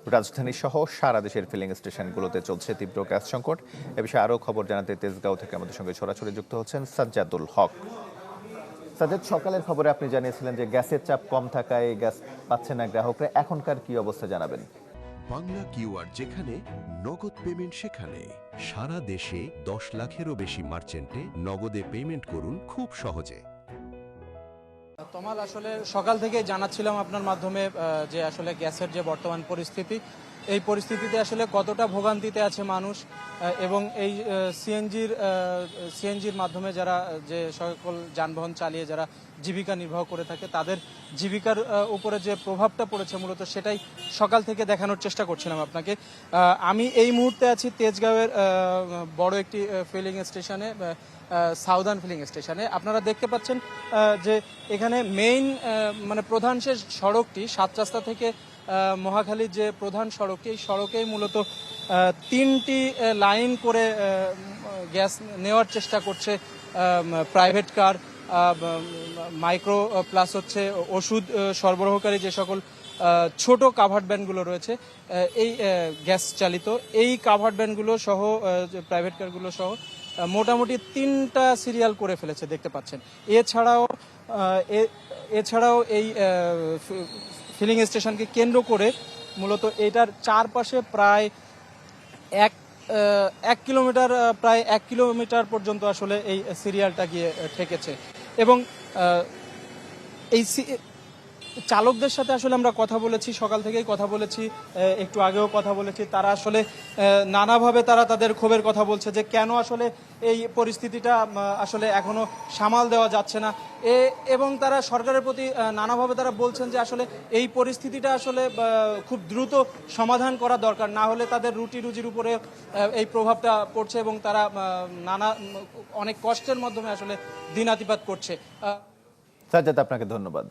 রাজধানী সহ সারা দেশের ফিলিং স্টেশনগুলোতে চলছে তীব্র গ্যাস সংকট। এ বিষয়ে আরও খবর জানাতে তেজগাঁও থেকে আমাদের সঙ্গে সরাসরি যুক্ত হচ্ছেন সাজ্জাদুল হক। সাজ্জাদ, সকালের খবরে আপনি জানিয়েছিলেন যে গ্যাসের চাপ কম থাকায় গ্যাস পাচ্ছে না গ্রাহকরা, এখনকার কি অবস্থা জানাবেন? বাংলা কিউআর যেখানে নগদ পেমেন্ট সেখানে। সারা দেশে 10 লাখেরও বেশি মার্চেন্টে নগদে পেমেন্ট করুন খুব সহজে। তমাল, আসলে সকাল থেকে জানাচ্ছিলাম আপনার মাধ্যমে যে আসলে গ্যাসের যে বর্তমান পরিস্থিতি, এই পরিস্থিতিতে আসলে কতটা ভোগান্তিতে আছে মানুষ, এবং এই সিএনজির মাধ্যমে যারা যে সকল যানবাহন চালিয়ে যারা জীবিকা নির্বাহ করে থাকে তাদের জীবিকার উপরে যে প্রভাবটা পড়েছে মূলত সেটাই সকাল থেকে দেখানোর চেষ্টা করছিলাম আপনাকে। আমি এই মুহূর্তে আছি তেজগাঁওয়ের বড় একটি ফিলিং স্টেশনে, সাউদার্ন ফিলিং স্টেশনে। আপনারা দেখতে পাচ্ছেন যে এখানে মেইন মানে প্রধান সে সড়কটি 7 রাস্তা থেকে মহাখালীর যে প্রধান সড়কটি, এই সড়কেই মূলত 3টি লাইন করে গ্যাস নেওয়ার চেষ্টা করছে প্রাইভেট কার, মাইক্রো প্লাস হচ্ছে ওষুধ সরবরাহকারী যে সকল ছোট কাভার্ড ভ্যানগুলো রয়েছে, এই গ্যাস চালিত এই কাভার্ড ভ্যানগুলো সহ প্রাইভেট কারগুলো সহ মোটামুটি 3টা সিরিয়াল করে ফেলেছে দেখতে পাচ্ছেন। এছাড়াও এই ফিলিং স্টেশনকে কেন্দ্র করে মূলত এটার চারপাশে প্রায় প্রায় 1 কিলোমিটার পর্যন্ত আসলে এই সিরিয়ালটা গিয়ে ঠেকেছে। এবং এই চালকদের সাথে আসলে আমরা কথা বলেছি, সকাল থেকেই কথা বলেছি, একটু আগেও কথা বলেছি। তারা আসলে নানাভাবে তাদের ক্ষোভের কথা বলছে যে কেন আসলে এই পরিস্থিতিটা আসলে এখনো সামাল দেওয়া যাচ্ছে না, এবং তারা সরকারের প্রতি নানাভাবে তারা বলছেন যে আসলে এই পরিস্থিতিটা আসলে খুব দ্রুত সমাধান করা দরকার, না হলে তাদের রুটি রুজির উপরে এই প্রভাবটা পড়ছে এবং তারা অনেক কষ্টের মাধ্যমে আসলে দিনাতিপাত করছে। সাজ্জাদ, আপনাকে ধন্যবাদ।